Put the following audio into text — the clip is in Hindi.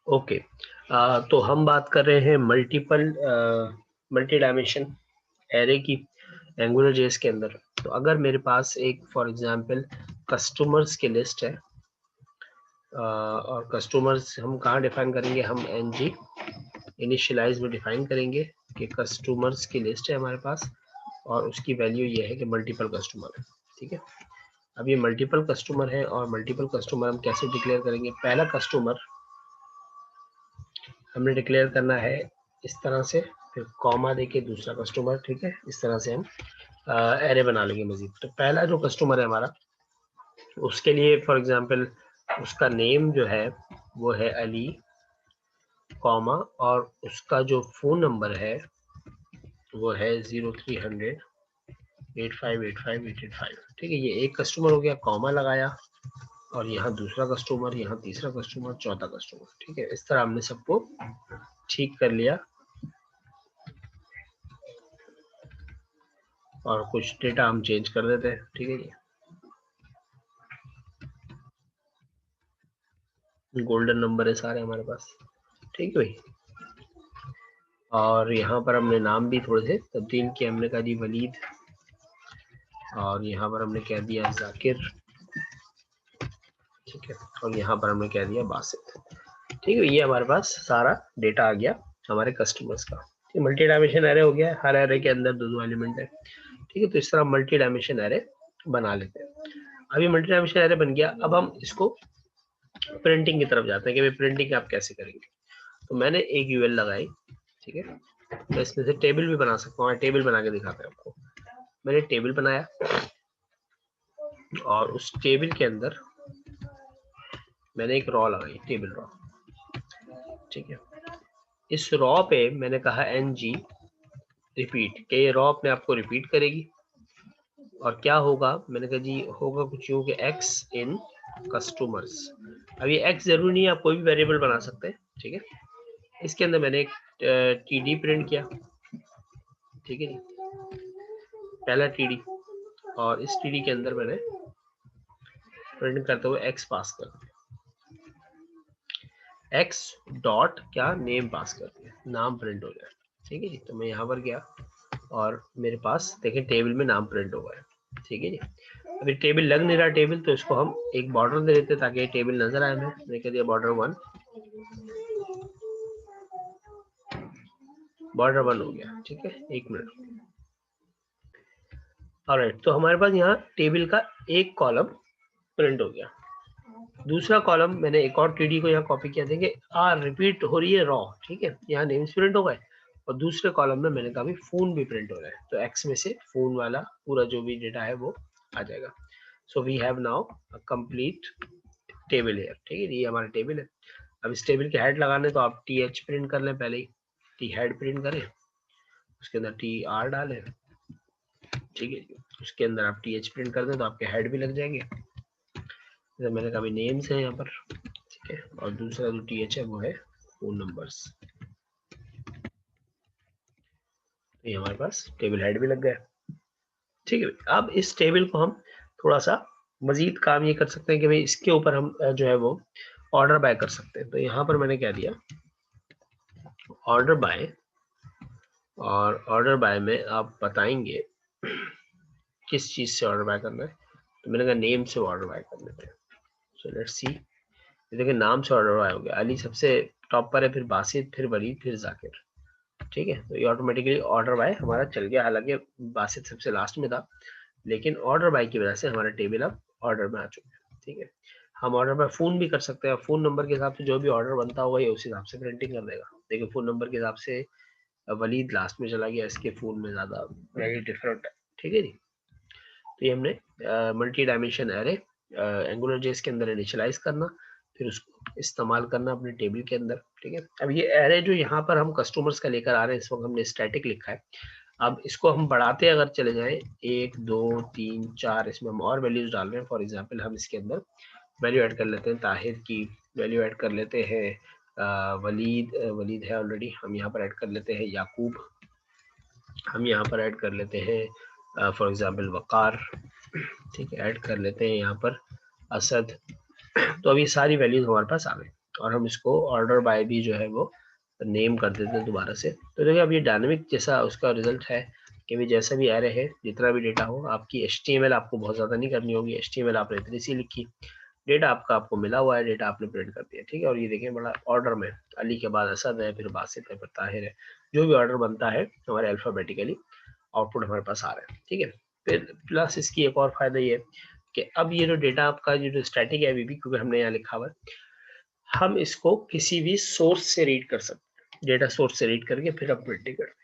ओके, तो हम बात कर रहे हैं मल्टी डायमेंशन एरे की एंगुलर जेएस के अंदर। तो अगर मेरे पास एक फॉर एग्जांपल कस्टमर्स की लिस्ट है, और कस्टमर्स हम कहाँ डिफाइन करेंगे, हम एनजी इनिशियलाइज में डिफाइन करेंगे कि कस्टमर्स की लिस्ट है हमारे पास और उसकी वैल्यू ये है कि मल्टीपल कस्टमर है। ठीक है, अब ये मल्टीपल कस्टमर है और मल्टीपल कस्टमर हम कैसे डिक्लेयर करेंगे। पहला कस्टमर हमने डिक्लेयर करना है इस तरह से, फिर कॉमा देके दूसरा कस्टमर। ठीक है, इस तरह से हम एरे बना लेंगे मजीद। तो पहला जो कस्टमर है हमारा, उसके लिए फॉर एग्जांपल उसका नेम जो है वो है अली, कॉमा, और उसका जो फोन नंबर है वो है 0300 8585 885। ठीक है, ये एक कस्टमर हो गया, कॉमा लगाया, और यहाँ दूसरा कस्टमर, यहाँ तीसरा कस्टमर, चौथा कस्टमर। ठीक है, इस तरह हमने सबको ठीक कर लिया और कुछ डेटा हम चेंज कर देते हैं। ठीक है जी, गोल्डन नंबर है सारे हमारे पास। ठीक है भाई, और यहाँ पर हमने नाम भी थोड़े से तब्दील किए। हमने कहा जी वलीद, और यहाँ पर हमने कह दिया जाकिर। ठीक है, और यहाँ पर हमने कह दिया बासित। ठीक है, ये हमारे पास सारा डेटा आ गया हमारे कस्टमर्स का। मल्टी डायमेंशन एरे हो गया, हर एरे के अंदर दो दो एलिमेंट है। ठीक है, तो इस तरह मल्टी डायमेंशन एरे बना लेते हैं। अभी मल्टी डायमेंशन एरे बन गया, अब हम इसको प्रिंटिंग की तरफ जाते हैं कि भाई प्रिंटिंग आप कैसे करेंगे। तो मैंने एक यूएल लगाई। ठीक है, मैं इसमें से टेबल भी बना सकता हूँ, टेबल बना के दिखाता हूँ आपको। मैंने टेबल बनाया और उस टेबल के अंदर मैंने एक रॉ लगाई, टेबल रॉ। ठीक है, इस रॉ पे मैंने कहा एनजी रिपीट, कि ये रॉ अपने आप को रिपीट करेगी। और क्या होगा, मैंने कहा जी होगा कुछ यूं कि एक्स इन कस्टमर्स। अब ये एक्स जरूरी नहीं है, आप कोई भी वेरिएबल बना सकते हैं। ठीक है, इसके अंदर मैंने एक टीडी प्रिंट किया। ठीक है जी, पहला टीडी, और इस टीडी के अंदर मैंने प्रिंट करते हुए एक्स पास कर दिया, एक्स डॉट क्या नेम पास कर दिया, नाम प्रिंट हो गया। ठीक है जी, तो मैं यहाँ पर गया और मेरे पास देखें टेबल में नाम प्रिंट हो गया। ठीक है जी, अभी टेबल लग नहीं रहा टेबल, तो इसको हम एक बॉर्डर दे देते ताकि ये टेबल नजर आए। मैंने कह दिया बॉर्डर 1, बॉर्डर 1 हो गया। ठीक है, एक मिनट। ऑलराइट, तो हमारे पास यहाँ टेबल का एक कॉलम प्रिंट हो गया। दूसरा कॉलम मैंने एक और टीडी को यहाँ कॉपी किया, देंगे रिपीट हो रही है रॉ। ठीक है, यहाँ नेम्स प्रिंट हो गए, और दूसरे कॉलम में मैंने कहा भी फोन भी प्रिंट हो रहा है, तो एक्स में से फोन वाला पूरा जो भी डेटा है वो आ जाएगा। So we have now complete table है। ठीक है, ये हमारा टेबल है। अब इस टेबल के हेड लगाने तो आप टी एच प्रिंट कर लें, पहले ही टी हेड प्रिंट करें, उसके अंदर टी आर डालें। ठीक है, उसके अंदर आप टी एच प्रिंट कर दें तो आपके हेड भी लग जाएंगे। जैसे मैंने कहा नेम्स है यहाँ पर। ठीक है, और दूसरा जो टी एच है वो है फोन नंबर्स। तो ये हमारे पास टेबल हेड भी लग गया। ठीक है, अब इस टेबल को हम थोड़ा सा मजीद काम ये कर सकते हैं कि भाई इसके ऊपर हम जो है वो ऑर्डर बाय कर सकते हैं। तो यहाँ पर मैंने क्या दिया, ऑर्डर बाय, और ऑर्डर बाय में आप बताएंगे किस चीज से ऑर्डर बाय करना है। तो मैंने कहा नेम से ऑर्डर बाय कर लेते हैं। सो लेट्स सी, देखिए नाम से ऑर्डर बाय हो गया, अली सबसे टॉप पर है, फिर बासित, फिर वलीद, फिर जाकिर। ठीक है, तो ये ऑटोमेटिकली ऑर्डर बाय हमारा चल गया, हालांकि बासित सबसे लास्ट में था, लेकिन ऑर्डर बाय की वजह से हमारा टेबल अब ऑर्डर में आ चुका है। ठीक है, हम ऑर्डर बाय फोन भी कर सकते हैं, फोन नंबर के हिसाब से जो भी ऑर्डर बनता होगा ये उस हिसाब से प्रिंटिंग कर देगा। देखिए फोन नंबर के हिसाब से वलीद लास्ट में चला गया, इसके फोन में ज्यादा वेरी डिफरेंट है। ठीक है जी, तो ये हमने multi dimension array angular JS के अंदर इनिशियलाइज करना, फिर उसको इस्तेमाल करना अपने टेबल के अंदर। ठीक है, अब ये एरे जो यहाँ पर हम कस्टमर्स का लेकर आ रहे हैं, इस वक्त हमने स्टैटिक लिखा है। अब इसको हम बढ़ाते अगर चले जाएं, 1 2 3 4, इसमें हम और वैल्यूज डाल रहे हैं। फॉर एग्जांपल हम इसके अंदर वैल्यू ऐड कर लेते हैं, ताहिर की वैल्यू ऐड कर लेते हैं, वलीद है ऑलरेडी, हम यहाँ पर ऐड कर लेते हैं याकूब, हम यहाँ पर ऐड कर लेते हैं फॉर एग्जांपल वकार। ठीक है, ऐड कर लेते हैं यहाँ पर असद। तो अब ये सारी वैल्यूज हमारे पास आ गई, और हम इसको ऑर्डर बाय भी जो है वो नेम कर देते हैं दोबारा से। तो देखिए अब ये डायनामिक जैसा उसका रिजल्ट है कि भी जैसा भी एरे है, जितना भी डेटा हो, आपकी HTML आपको बहुत ज़्यादा नहीं करनी होगी। HTML आपने इतनी सी लिखी, डेटा आपको मिला हुआ है, डेटा आपने प्रिंट कर दिया, ठीक है। और ये देखें बड़ा ऑर्डर में अली के बाद असद है, फिर बासित है, फिर ताहिर है, जो भी ऑर्डर बनता है हमारे अल्फ़ाबेटिकली आउटपुट हमारे पास आ रहा है, ठीक है। फिर प्लस इसकी एक और फायदा ये है कि अब ये जो डेटा आपका जो स्टैटिक है अभी भी, क्योंकि हमने यहाँ लिखा हुआ है, हम इसको किसी भी सोर्स से रीड कर सकते हैं। डेटा सोर्स से रीड करके फिर हम प्रिंटिंग करते हैं।